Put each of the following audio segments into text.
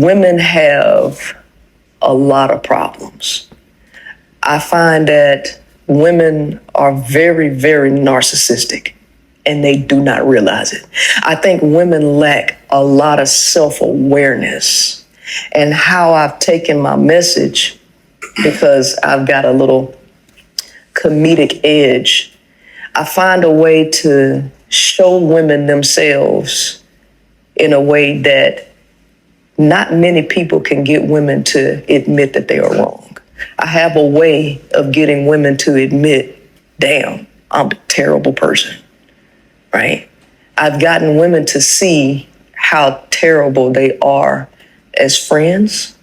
women have a lot of problems. I find that women are very, very narcissistic, and they do not realize it. I think women lack a lot of self-awareness. And how I've taken my message, because I've got a little comedic edge, I find a way to show women themselves in a way that not many people can get women to admit that they are wrong. I have a way of getting women to admit, damn, I'm a terrible person, right? I've gotten women to see how terrible they are as friends,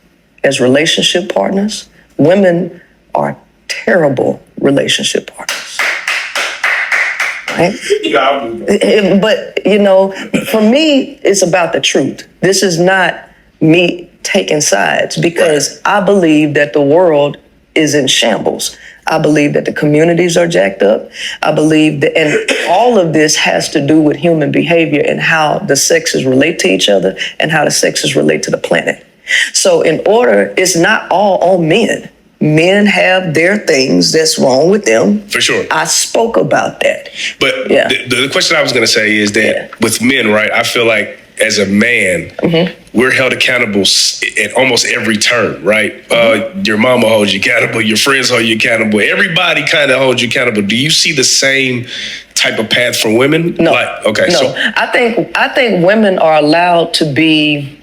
as relationship partners. Women are terrible relationship partners, right? Yeah. But, for me, it's about the truth. This is not me taking sides, because I believe that the world is in shambles. I believe that the communities are jacked up. I believe that, and all of this has to do with human behavior and how the sexes relate to each other and how the sexes relate to the planet. So it's not all on men. Men have their things that's wrong with them. For sure. I spoke about that. But the question I was going to say is that with men, right, I feel like as a man, we're held accountable at almost every turn, right? Your mama holds you accountable, your friends hold you accountable, everybody kind of holds you accountable. Do you see the same type of path for women? No. So I think women are allowed to be,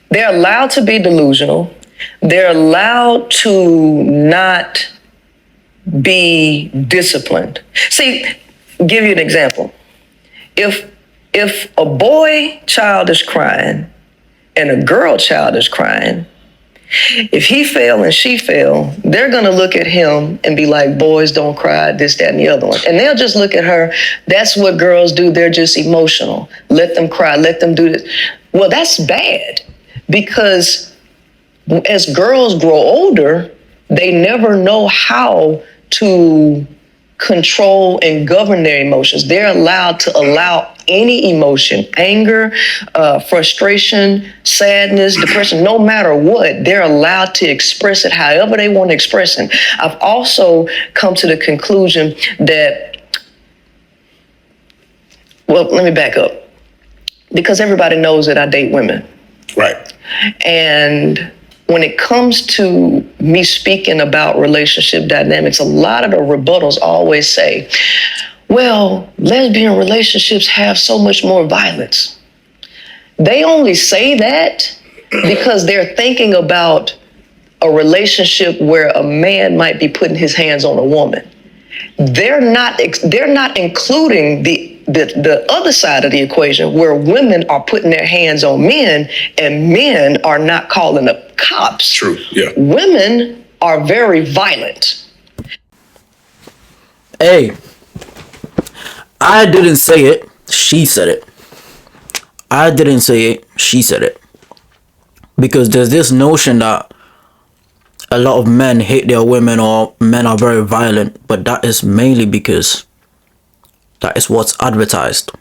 they're allowed to be delusional. They're allowed to not be disciplined. See, give you an example. If a boy child is crying and a girl child is crying, if he fell and she fell, they're going to look at him and be like, boys don't cry, this, that, and the other one. And they'll just look at her. That's what girls do. They're just emotional. Let them cry. Let them do this. Well, that's bad, because as girls grow older, they never know how to control and govern their emotions. They're allowed to allow any emotion, anger, frustration, sadness, depression, no matter what, they're allowed to express it however they want to express it. I've also come to the conclusion that, well, let me back up, because everybody knows that I date women. Right. And when it comes to me speaking about relationship dynamics, a lot of the rebuttals always say, well, lesbian relationships have so much more violence. They only say that because they're thinking about a relationship where a man might be putting his hands on a woman. They're not including the other side of the equation, where women are putting their hands on men and men are not calling the cops. True, yeah. Women are very violent. Hey, I didn't say it. She said it. I didn't say it. She said it. Because there's this notion that a lot of men hate their women, or men are very violent, but that is mainly because that is what's advertised.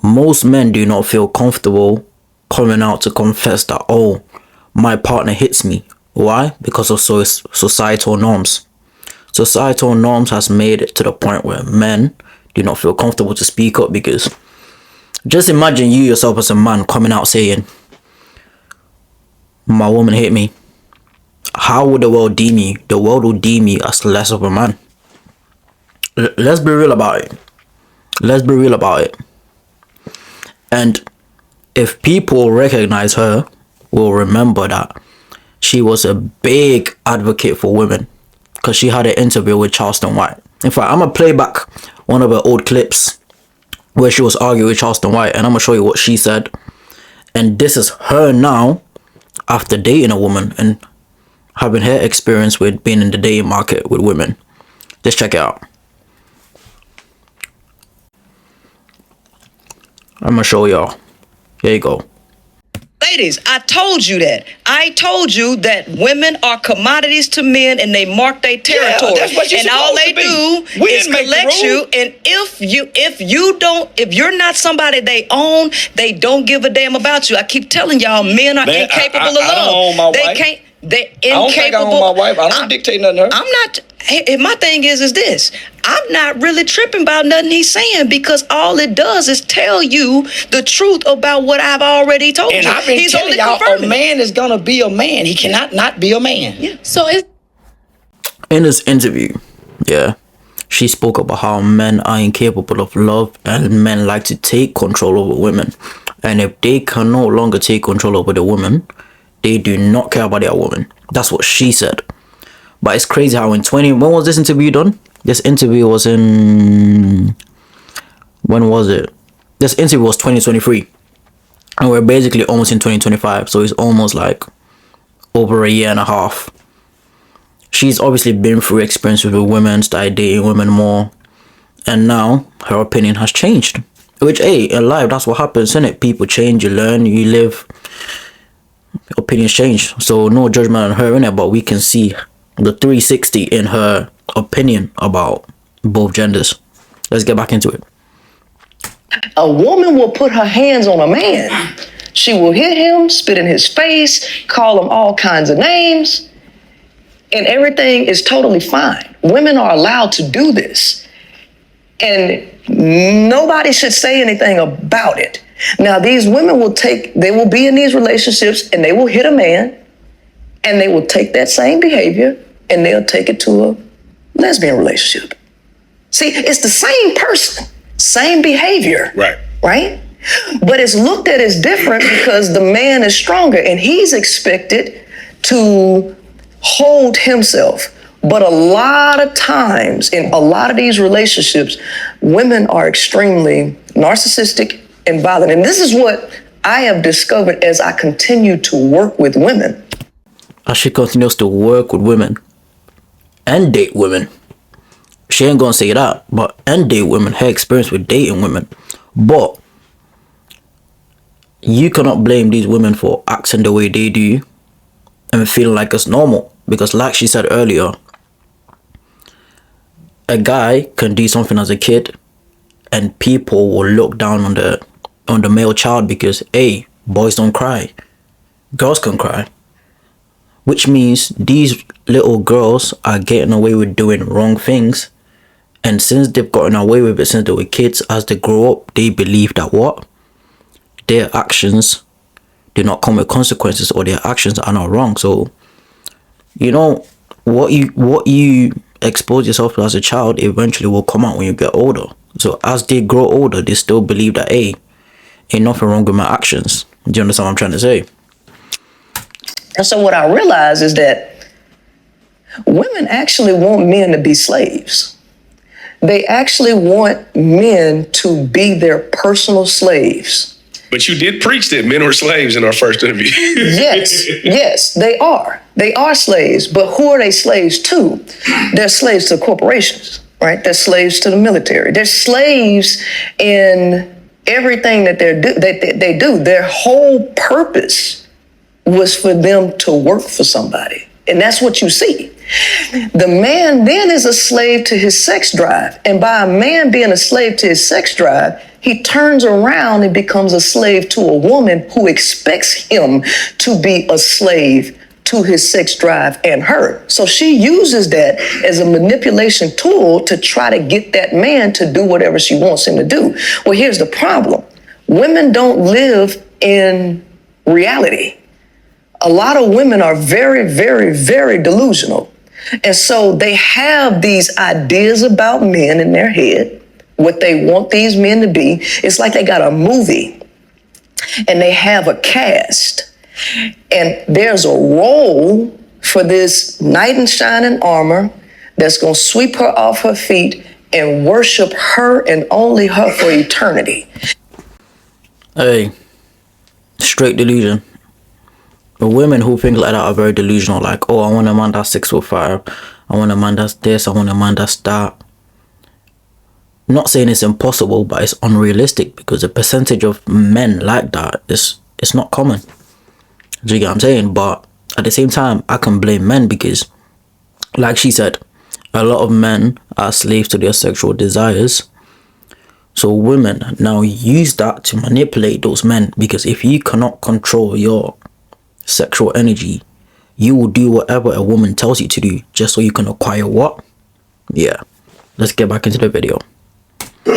Most men do not feel comfortable coming out to confess that, oh, my partner hits me. Why? Because of societal norms. Societal norms has made it to the point where men do not feel comfortable to speak up, because just imagine you yourself as a man coming out saying, my woman hit me. How would the world deem you? The world will deem you as less of a man. Let's be real about it. Let's be real about it. And if people recognize her, will remember that she was a big advocate for women, because she had an interview with Charleston White. In fact, I'm going to play back one of her old clips where she was arguing with Charleston White, and I'm going to show you what she said. And this is her now, after dating a woman and having her experience with being in the dating market with women. Just check it out. I'm gonna show y'all. Here you go. Ladies, I told you that. I told you that women are commodities to men and they mark their territory. that's what you're and all they supposed to do be. We is didn't make the collect rules. you. And if you're not somebody they own, they don't give a damn about you. I keep telling y'all, men are Man, incapable of I don't love. own my They wife. can't. They're incapable. I don't think I own my wife. I don't dictate nothing to her. I'm not. My thing is this. I'm not really tripping about nothing he's saying because all it does is tell you the truth about what I've already told And you. I've been He's telling only y'all, a confirming. man is gonna be a man. He cannot not be a man. Yeah. So it's In this interview, yeah, she spoke about how men are incapable of love and men like to take control over women. And if they can no longer take control over the woman, they do not care about their woman. That's what she said. But it's crazy how when was this interview done? This interview was in, when was it? This interview was 2023. And we're basically almost in 2025. So it's almost like over a year and a half. She's obviously been through experience with women, started dating women more. And now her opinion has changed. Which, hey, in life, that's what happens, isn't it? People change, you learn, you live. Opinions change. So no judgment on her, innit? But we can see the 360 in her opinion about both genders. Let's get back into it. A woman will put her hands on a man. She will hit him, spit in his face, call him all kinds of names, and everything is totally fine. Women are allowed to do this, and nobody should say anything about it. Now, these women they will be in these relationships and they will hit a man and they will take that same behavior and they'll take it to a lesbian relationship. See, it's the same person, same behavior. Right. Right? But it's looked at as different because the man is stronger and he's expected to hold himself. But a lot of times in a lot of these relationships, women are extremely narcissistic and violent. And this is what I have discovered as I continue to work with women. As she continues to work with women and date women. She ain't gonna say that, but and date women, her experience with dating women. But you cannot blame these women for acting the way they do and feeling like it's normal. Because like she said earlier, a guy can do something as a kid and people will look down on the male child because, hey, boys don't cry. Girls can cry. Which means these little girls are getting away with doing wrong things. And since they've gotten away with it since they were kids, as they grow up, they believe that what? Their actions do not come with consequences or their actions are not wrong. So, you know, what you expose yourself to as a child eventually will come out when you get older. So as they grow older, they still believe that, hey, ain't nothing wrong with my actions. Do you understand what I'm trying to say? And so what I realize is that women actually want men to be slaves. They actually want men to be their personal slaves. But you did preach that men were slaves in our first interview. Yes, they are. They are slaves, but who are they slaves to? They're slaves to corporations, right? They're slaves to the military. They're slaves in everything that they do. Their whole purpose was for them to work for somebody. And that's what you see. The man then is a slave to his sex drive. And by a man being a slave to his sex drive, he turns around and becomes a slave to a woman who expects him to be a slave to his sex drive and her. So she uses that as a manipulation tool to try to get that man to do whatever she wants him to do. Well, here's the problem. Women don't live in reality. A lot of women are very, very, very delusional. And so they have these ideas about men in their head, what they want these men to be. It's like they got a movie and they have a cast. And there's a role for this knight in shining armor that's going to sweep her off her feet and worship her and only her for eternity. Hey, straight delusion. The women who think like that are very delusional. Like, oh, I want a man that's 6'5". I want a man that's this. I want a man that's that. Not saying it's impossible, but it's unrealistic because the percentage of men like that is not common. Do you get what I'm saying? But at the same time, I can blame men because, like she said, a lot of men are slaves to their sexual desires. So women now use that to manipulate those men, because if you cannot control your sexual energy, you will do whatever a woman tells you to do just so you can acquire what? Yeah. Let's get back into the video.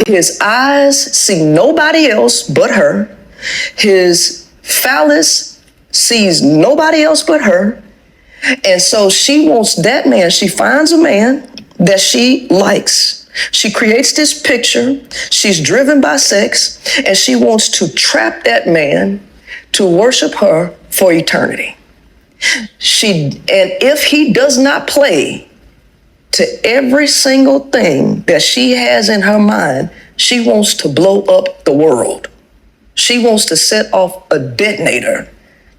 His eyes see nobody else but her. His phallus sees nobody else but her. And so she wants that man. She finds a man that she likes. She creates this picture. She's driven by sex, and she wants to trap that man to worship her for eternity. And if he does not play to every single thing that she has in her mind, she wants to blow up the world. She wants to set off a detonator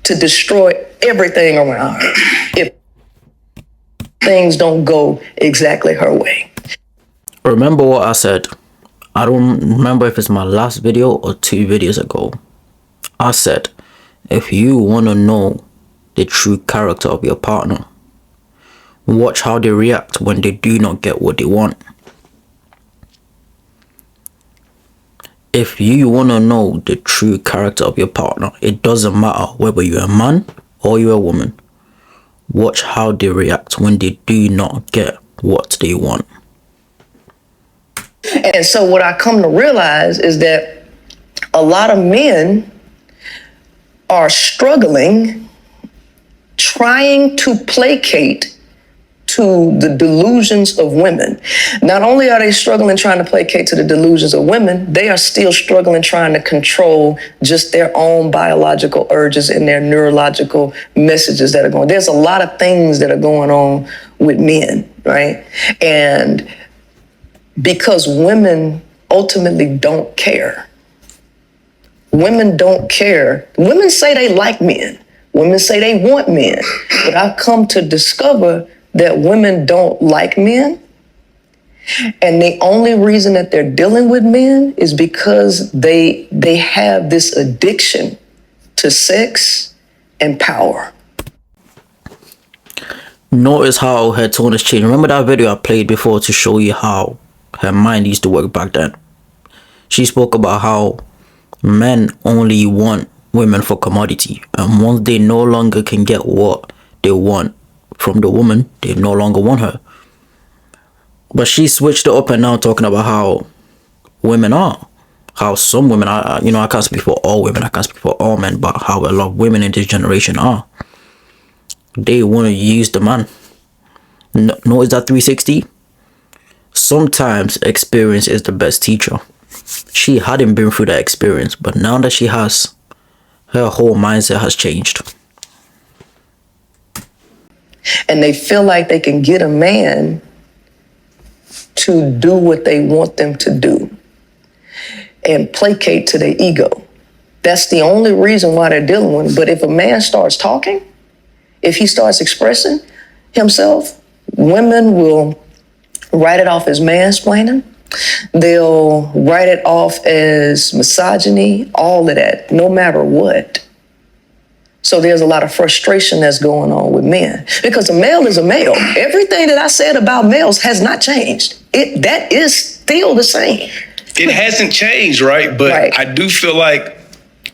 to destroy everything around her if things don't go exactly her way. Remember what I said? I don't remember if it's my last video or 2 videos ago. I said, if you want to know the true character of your partner, watch how they react when they do not get what they want. If you want to know the true character of your partner, it doesn't matter whether you're a man or you're a woman. Watch how they react when they do not get what they want. And so what I come to realize is that a lot of men are struggling, trying to placate to the delusions of women. Not only are they struggling trying to placate to the delusions of women, they are still struggling trying to control just their own biological urges and their neurological messages that are going. There's a lot of things that are going on with men, right? And because women ultimately don't care. Women don't care. Women say they like men. Women say they want men. But I've come to discover that women don't like men. And the only reason that they're dealing with men is because they have this addiction to sex and power. Notice how her tone has changed. Remember that video I played before to show you how her mind used to work back then? She spoke about how men only want women for commodity, and once they no longer can get what they want from the woman, they no longer want her. But she switched it up and now talking about how women are, how some women are, I can't speak for all women, I can't speak for all men, but how a lot of women in this generation are. They want to use the man. Notice that 360? Sometimes experience is the best teacher. She hadn't been through that experience, but now that she has, her whole mindset has changed. And they feel like they can get a man to do what they want them to do and placate to their ego. That's the only reason why they're dealing with it. But if a man starts talking, if he starts expressing himself, women will write it off as mansplaining. They'll write it off as misogyny, all of that, no matter what. So there's a lot of frustration that's going on with men because a male is a male. Everything that I said about males has not changed. That is still the same. It hasn't changed, right? But Right. I do feel like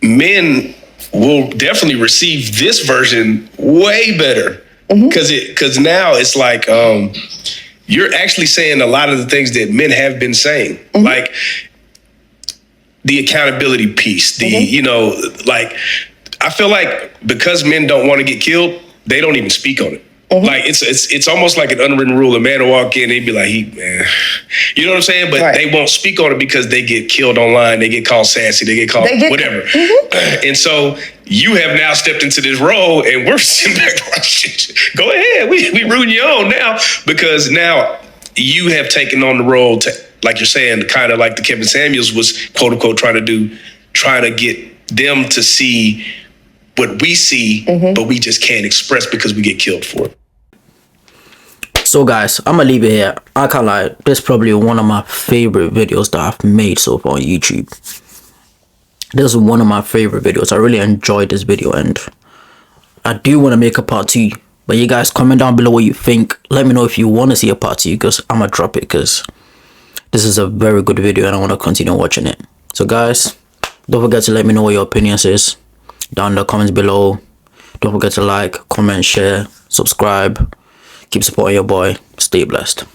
men will definitely receive this version way better because now it's like you're actually saying a lot of the things that men have been saying, like the accountability piece, like I feel like because men don't want to get killed, they don't even speak on it. Like it's almost like an unwritten rule. A man will walk in, they'd be like, you know what I'm saying? But Right. they won't speak on it because they get killed online. They get called sassy. They get called whatever. And so you have now stepped into this role, and we're sitting back like, shit, go ahead. We rooting you on now because now you have taken on the role to, like you're saying, kind of like the Kevin Samuels was quote unquote trying to get them to see what we see, but we just can't express because we get killed for it. So guys, I'm gonna leave it here. I can't lie, this is probably one of my favorite videos that I've made so far on YouTube. This is one of my favorite videos. I really enjoyed this video, and I do want to make a part 2. But you guys comment down below what you think. Let me know if you want to see a part 2, because I'm gonna drop it, because this is a very good video and I want to continue watching it. So guys, don't forget to let me know what your opinions is down in the comments below. Don't forget to like, comment, share, subscribe. Keep supporting your boy. Stay blessed.